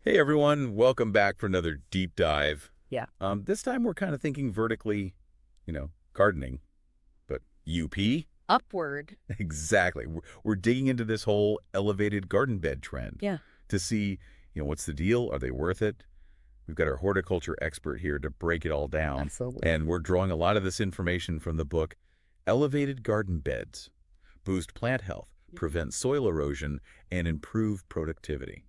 Hey everyone, welcome back for another deep dive. Yeah. This time we're kind of thinking vertically, gardening, but UP? Upward. Exactly. We're digging into this whole elevated garden bed trend Yeah. to see, what's the deal? Are they worth it? We've got our horticulture expert here to break it all down, Absolutely. and we're drawing a lot of this information from the book Elevated Garden Beds: Boost Plant Health, Prevent Soil Erosion, and Improve Productivity.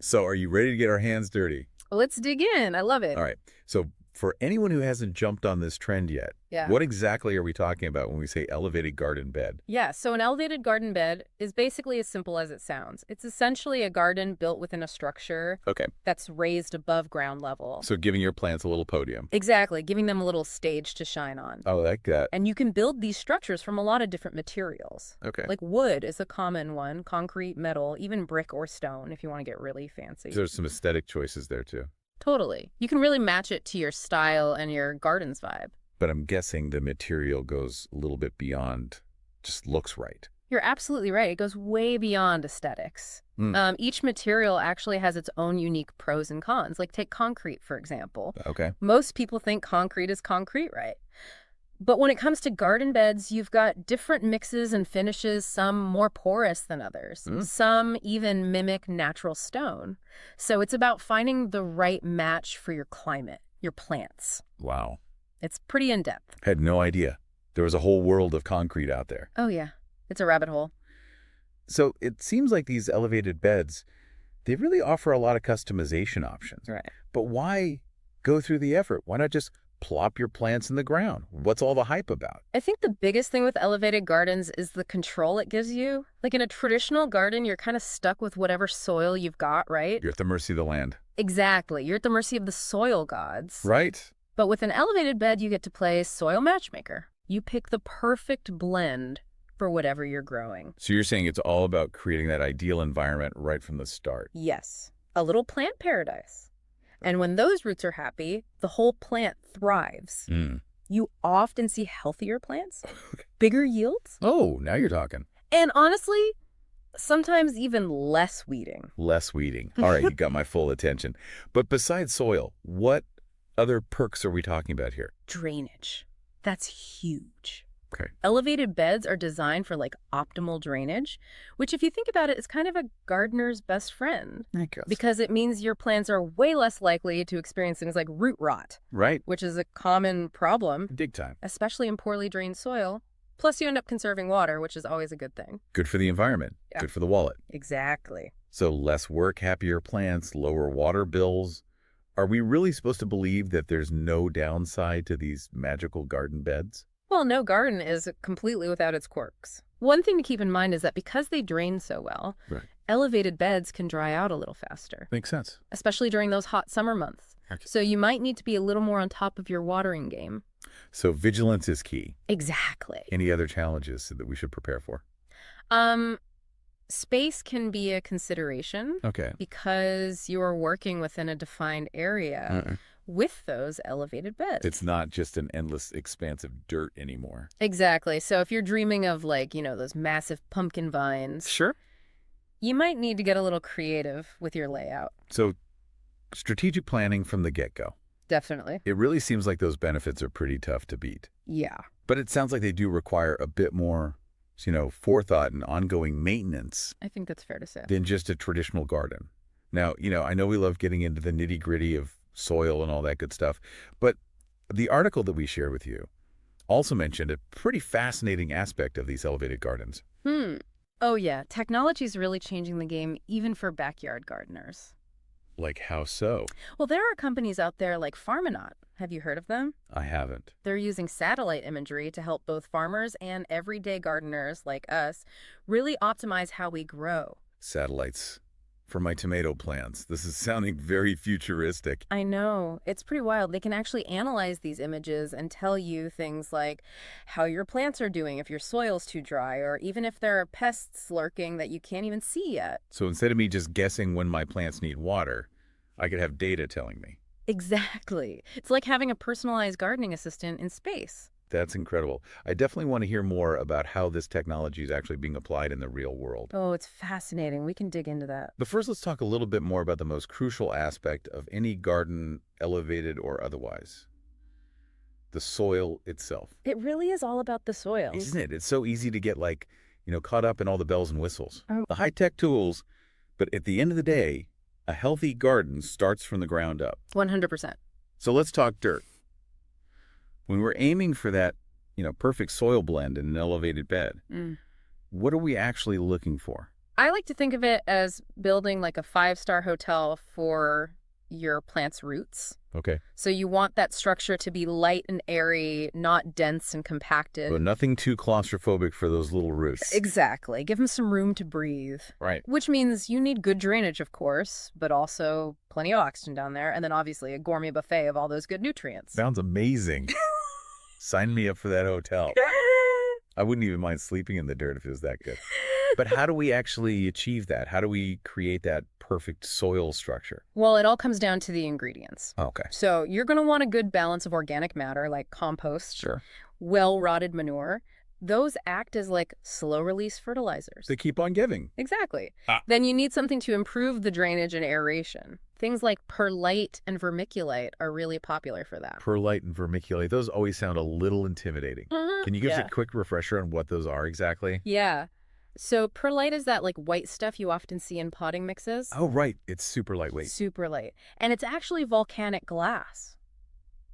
So are you ready to get our hands dirty? Well, let's dig in. I love it. All right. So for anyone who hasn't jumped on this trend yet, Yeah. what exactly are we talking about when we say elevated garden bed? Yeah. So an elevated garden bed is basically as simple as it sounds. It's essentially a garden built within a structure Okay. that's raised above ground level. So giving your plants a little podium. Exactly. Giving them a little stage to shine on. I like that. And you can build these structures from a lot of different materials. Okay. Like wood is a common one, concrete, metal, even brick or stone if you want to get really fancy. There's some aesthetic choices there too. Totally. You can really match it to your style and your garden's vibe. But I'm guessing the material goes a little bit beyond just looks right. You're absolutely right. It goes way beyond aesthetics. Each material actually has its own unique pros and cons. Like take concrete, for example. Okay. Most people think concrete is concrete, right? But when it comes to garden beds, you've got different mixes and finishes, some more porous than others. Some even mimic natural stone. So it's about finding the right match for your climate, your plants. Wow. It's pretty in-depth. Had no idea. There was a whole world of concrete out there. Oh, yeah. It's a rabbit hole. So it seems like these elevated beds, they really offer a lot of customization options. Right. But why go through the effort? Why not just plop your plants in the ground? What's all the hype about? I think the biggest thing with elevated gardens is the control it gives you. Like in a traditional garden, you're kind of stuck with whatever soil you've got, right? You're at the mercy of the land. Exactly. You're at the mercy of the soil gods. Right? But with an elevated bed, you get to play soil matchmaker. You pick the perfect blend for whatever you're growing. So you're saying it's all about creating that ideal environment right from the start. Yes, a little plant paradise. And when those roots are happy, the whole plant thrives. You often see healthier plants, bigger yields, Oh, now you're talking. and honestly, sometimes even less weeding. Less weeding. All right, you got my full attention. But besides soil, what other perks are we talking about here? Drainage. That's huge. Okay. Elevated beds are designed for like optimal drainage, which if you think about it, is kind of a gardener's best friend I guess. because it means your plants are way less likely to experience things like root rot, Right. which is a common problem, Dig time. especially in poorly drained soil. Plus, you end up conserving water, which is always a good thing. Good for the environment. Yeah. Good for the wallet. Exactly. So less work, happier plants, lower water bills. Are we really supposed to believe that there's no downside to these magical garden beds? Well, no garden is completely without its quirks. One thing to keep in mind is that because they drain so well, Right. elevated beds can dry out a little faster, Makes sense. especially during those hot summer months. Okay. So you might need to be a little more on top of your watering game. So vigilance is key. Exactly. Any other challenges that we should prepare for? Space can be a consideration Okay. because you are working within a defined area with those elevated beds. It's not just an endless expanse of dirt anymore. Exactly. So if you're dreaming of those massive pumpkin vines, Sure. you might need to get a little creative with your layout. So strategic planning from the get-go. Definitely. It really seems like those benefits are pretty tough to beat. Yeah. But it sounds like they do require a bit more, forethought and ongoing maintenance I think that's fair to say. than just a traditional garden. Now, I know we love getting into the nitty-gritty of soil and all that good stuff, but the article that we shared with you also mentioned a pretty fascinating aspect of these elevated gardens. Oh, yeah. Technology is really changing the game, even for backyard gardeners. Like how so? Well, there are companies out there like Farminaut. Have you heard of them? I haven't. They're using satellite imagery to help both farmers and everyday gardeners like us really optimize how we grow. Satellites for my tomato plants. This is sounding very futuristic. I know. It's pretty wild. They can actually analyze these images and tell you things like how your plants are doing if your soil's too dry, or even if there are pests lurking that you can't even see yet. So instead of me just guessing when my plants need water, I could have data telling me. Exactly. It's like having a personalized gardening assistant in space. That's incredible. I definitely want to hear more about how this technology is actually being applied in the real world. Oh, it's fascinating. We can dig into that. But first, let's talk a little bit more about the most crucial aspect of any garden, elevated or otherwise. The soil itself. It really is all about the soil. Isn't it? It's so easy to get caught up in all the bells and whistles. Oh. The high-tech tools, but at the end of the day, a healthy garden starts from the ground up. 100%. So let's talk dirt. When we're aiming for that, perfect soil blend in an elevated bed, what are we actually looking for? I like to think of it as building like a 5-star hotel for your plant's roots. Okay. So you want that structure to be light and airy, not dense and compacted. But nothing too claustrophobic for those little roots. Exactly. Give them some room to breathe. Right. Which means you need good drainage, of course, but also plenty of oxygen down there. And then obviously a gourmet buffet of all those good nutrients. Sounds amazing. Sign me up for that hotel. I wouldn't even mind sleeping in the dirt if it was that good. But how do we actually achieve that? How do we create that perfect soil structure? Well, it all comes down to the ingredients. Okay. So you're going to want a good balance of organic matter like compost, Sure. well-rotted manure. Those act as like slow-release fertilizers. They keep on giving. Exactly. Then you need something to improve the drainage and aeration. Things like perlite and vermiculite are really popular for that. Perlite and vermiculite, those always sound a little intimidating. Can you give us a quick refresher on what those are exactly? Yeah. So perlite is that like white stuff you often see in potting mixes. Oh, right. It's super lightweight. Super light. And it's actually volcanic glass.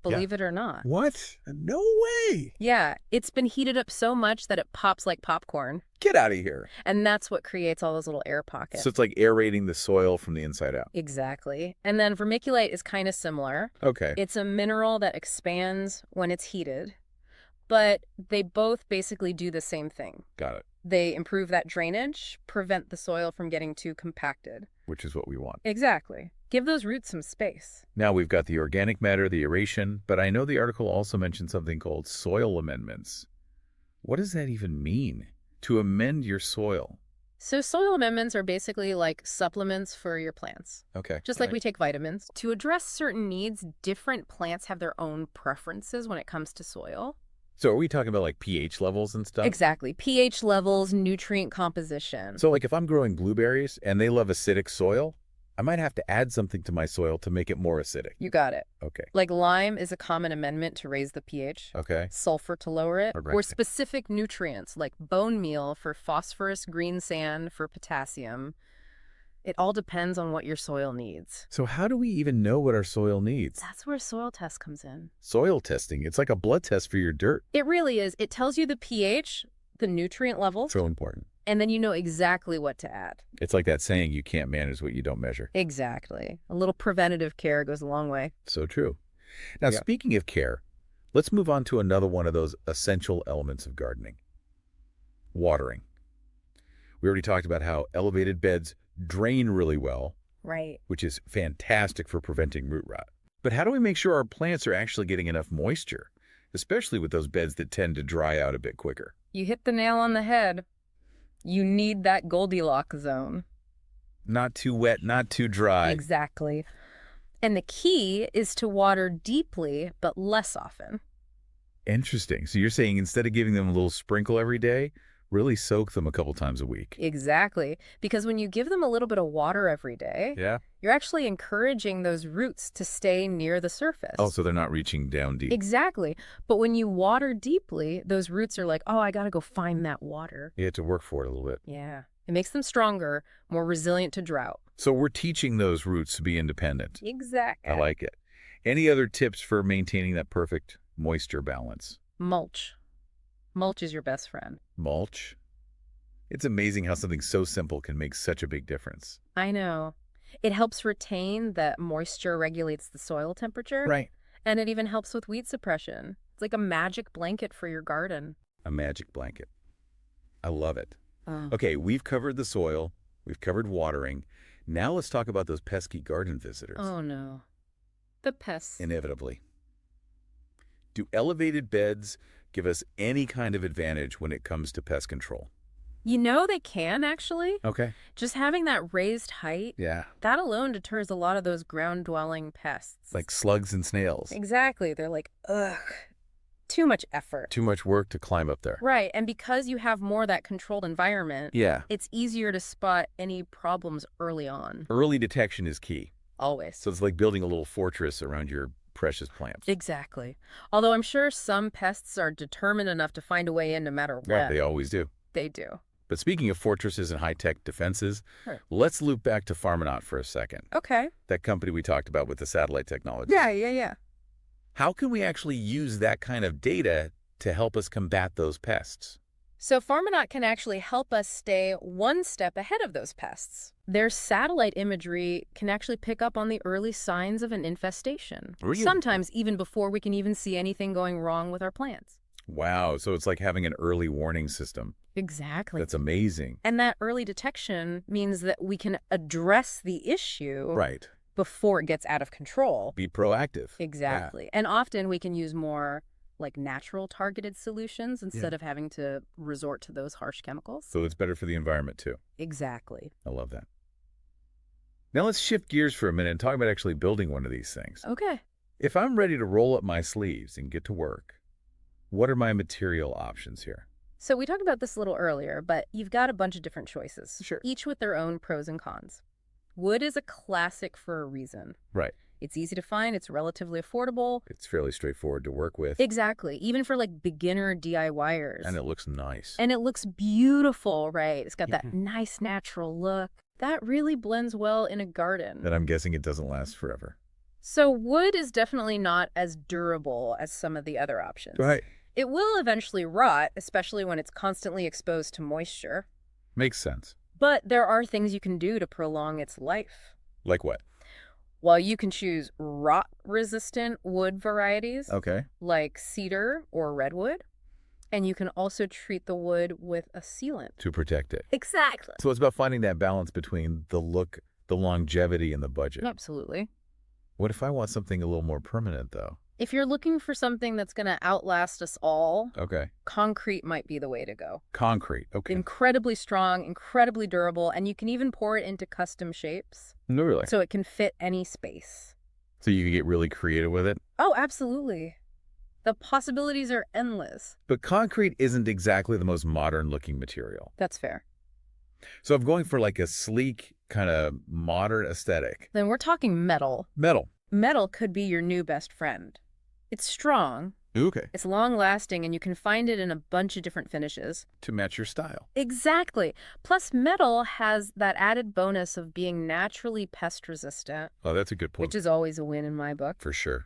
Believe it or not. What? No way. Yeah, it's been heated up so much that it pops like popcorn. Get out of here. And that's what creates all those little air pockets. So it's like aerating the soil from the inside out. Exactly. And then vermiculite is kind of similar. Okay. It's a mineral that expands when it's heated, but they both basically do the same thing. Got it. They improve that drainage, prevent the soil from getting too compacted. Which is what we want. Exactly. Give those roots some space. Now we've got the organic matter, the aeration, but I know the article also mentioned something called soil amendments. What does that even mean? To amend your soil? So soil amendments are basically like supplements for your plants. Okay. Just like we take vitamins. To address certain needs, different plants have their own preferences when it comes to soil. So are we talking about like pH levels and stuff? Exactly. pH levels, nutrient composition. So like if I'm growing blueberries and they love acidic soil, I might have to add something to my soil to make it more acidic. You got it. Okay. Like lime is a common amendment to raise the pH. Okay. Sulfur to lower it. Right. Or specific nutrients like bone meal for phosphorus, green sand for potassium. It all depends on what your soil needs. So how do we even know what our soil needs? That's where soil test comes in. Soil testing. It's like a blood test for your dirt. It really is. It tells you the pH, the nutrient levels, So important. and then you know exactly what to add. It's like that saying, you can't manage what you don't measure. Exactly. A little preventative care goes a long way. So true. Now, speaking of care, let's move on to another one of those essential elements of gardening. Watering. We already talked about how elevated beds drain really well, Right. which is fantastic for preventing root rot. But how do we make sure our plants are actually getting enough moisture, especially with those beds that tend to dry out a bit quicker? You hit the nail on the head. You need that Goldilocks zone. Not too wet, not too dry. Exactly. And the key is to water deeply, but less often. Interesting. So you're saying instead of giving them a little sprinkle every day, really soak them a couple times a week. Exactly. Because when you give them a little bit of water every day, you're actually encouraging those roots to stay near the surface. Oh, so they're not reaching down deep. Exactly. But when you water deeply, those roots are like, oh, I got to go find that water. You have to work for it a little bit. Yeah. It makes them stronger, more resilient to drought. So we're teaching those roots to be independent. Exactly. I like it. Any other tips for maintaining that perfect moisture balance? Mulch. Mulch is your best friend. Mulch? It's amazing how something so simple can make such a big difference. I know. It helps retain that moisture regulates the soil temperature. Right. And it even helps with weed suppression. It's like a magic blanket for your garden. A magic blanket. I love it. Oh. Okay, we've covered the soil. We've covered watering. Now let's talk about those pesky garden visitors. Oh, no. The pests. Inevitably. Do elevated beds give us any kind of advantage when it comes to pest control? You know they can, actually. Okay. Just having that raised height, Yeah. that alone deters a lot of those ground-dwelling pests. Like slugs and snails. Exactly. They're like, ugh. Too much effort. Too much work to climb up there. Right, and because you have more of that controlled environment, Yeah. it's easier to spot any problems early on. Early detection is key. Always. So it's like building a little fortress around your precious plants. Exactly. Although I'm sure some pests are determined enough to find a way in no matter what. Yeah, they always do. They do. But speaking of fortresses and high-tech defenses, Sure. let's loop back to Farminaut for a second. Okay. That company we talked about with the satellite technology. Yeah. How can we actually use that kind of data to help us combat those pests? So Farminaut can actually help us stay one step ahead of those pests. Their satellite imagery can actually pick up on the early signs of an infestation. Really? Sometimes even before we can even see anything going wrong with our plants. Wow, so it's like having an early warning system. Exactly. That's amazing. And that early detection means that we can address the issue Right. before it gets out of control. Be proactive. Exactly. And often we can use more like natural targeted solutions instead of having to resort to those harsh chemicals. So it's better for the environment too. Exactly. I love that. Now let's shift gears for a minute and talk about actually building one of these things. Okay. If I'm ready to roll up my sleeves and get to work, what are my material options here? So we talked about this a little earlier, but you've got a bunch of different choices, Sure. each with their own pros and cons. Wood is a classic for a reason. Right. It's easy to find, it's relatively affordable. It's fairly straightforward to work with. Exactly, even for like beginner DIYers. And it looks nice. And it looks beautiful, right? It's got that nice natural look. That really blends well in a garden. And I'm guessing it doesn't last forever. So wood is definitely not as durable as some of the other options. Right. It will eventually rot, especially when it's constantly exposed to moisture. Makes sense. But there are things you can do to prolong its life. Like what? Well, you can choose rot-resistant wood varieties, Okay. like cedar or redwood. And you can also treat the wood with a sealant. To protect it. Exactly. So it's about finding that balance between the look, the longevity, and the budget. Absolutely. What if I want something a little more permanent, though? If you're looking for something that's going to outlast us all, Okay. concrete might be the way to go. Concrete. Okay. Incredibly strong, incredibly durable, and you can even pour it into custom shapes. No, really? So it can fit any space. So you can get really creative with it? Oh, absolutely. The possibilities are endless. But concrete isn't exactly the most modern-looking material. That's fair. So I'm going for like a sleek, kind of modern aesthetic. Then we're talking metal. Metal. Metal could be your new best friend. It's strong, Okay. it's long-lasting, and you can find it in a bunch of different finishes. To match your style. Exactly. Plus, metal has that added bonus of being naturally pest-resistant, Oh, that's a good point. which is always a win in my book. For sure.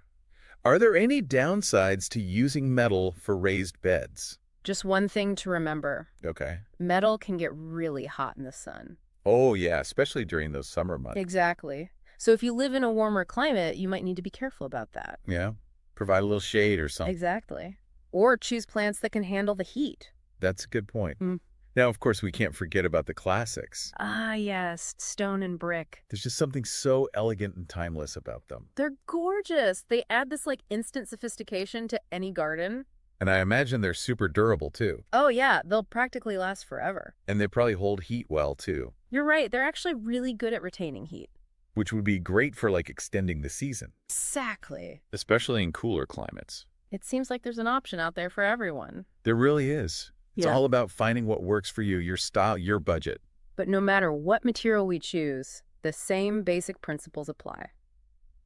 Are there any downsides to using metal for raised beds? Just one thing to remember. Okay. Metal can get really hot in the sun. Oh, yeah, especially during those summer months. Exactly. So if you live in a warmer climate, you might need to be careful about that. Yeah. Provide a little shade or something. Exactly. Or choose plants that can handle the heat. That's a good point. Mm. Now, of course, we can't forget about the classics. Ah, yes, stone and brick. There's just something so elegant and timeless about them. They're gorgeous. They add this like instant sophistication to any garden. And I imagine they're super durable, too. Oh yeah, they'll practically last forever. And they probably hold heat well, too. You're right, they're actually really good at retaining heat. Which would be great for, like, extending the season. Exactly. Especially in cooler climates. It seems like there's an option out there for everyone. There really is. It's Yeah. all about finding what works for you, your style, your budget. But no matter what material we choose, the same basic principles apply.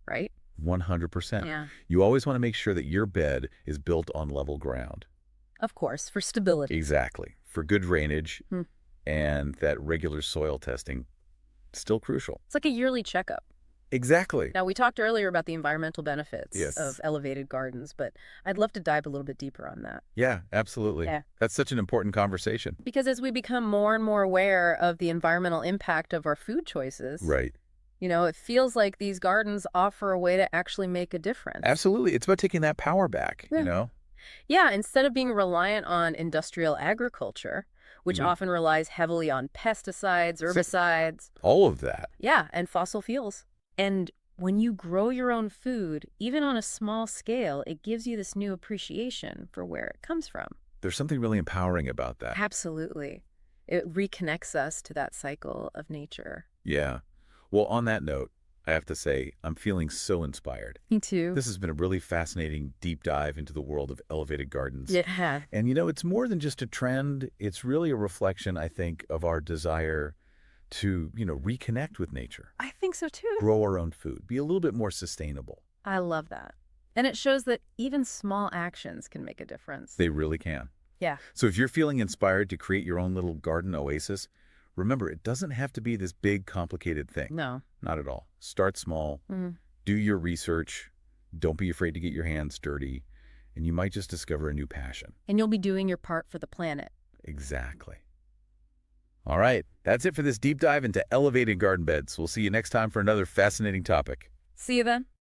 Right? 100%. Yeah. You always want to make sure that your bed is built on level ground. Of course, for stability. Exactly. For good drainage Hmm. and that regular soil testing, still crucial. It's like a yearly checkup. Exactly. Now, we talked earlier about the environmental benefits Yes. of elevated gardens, but I'd love to dive a little bit deeper on that. Yeah, absolutely. Yeah. That's such an important conversation. Because as we become more and more aware of the environmental impact of our food choices, Right. you know, it feels like these gardens offer a way to actually make a difference. Absolutely. It's about taking that power back, Yeah. you know? Yeah, instead of being reliant on industrial agriculture, which Mhm. often relies heavily on pesticides, herbicides, All of that. yeah, and fossil fuels. And when you grow your own food, even on a small scale, it gives you this new appreciation for where it comes from. There's something really empowering about that. Absolutely. It reconnects us to that cycle of nature. Yeah. Well, on that note, I have to say, I'm feeling so inspired. Me too. This has been a really fascinating deep dive into the world of elevated gardens. It has. And it's more than just a trend. It's really a reflection, I think, of our desire to, reconnect with nature, I think so too. grow our own food, be a little bit more sustainable. I love that. And it shows that even small actions can make a difference. They really can. Yeah. So if you're feeling inspired to create your own little garden oasis, remember, it doesn't have to be this big, complicated thing. No. Not at all. Start small. Do your research. Don't be afraid to get your hands dirty. And you might just discover a new passion. And you'll be doing your part for the planet. Exactly. All right. That's it for this deep dive into elevated garden beds. We'll see you next time for another fascinating topic. See you then.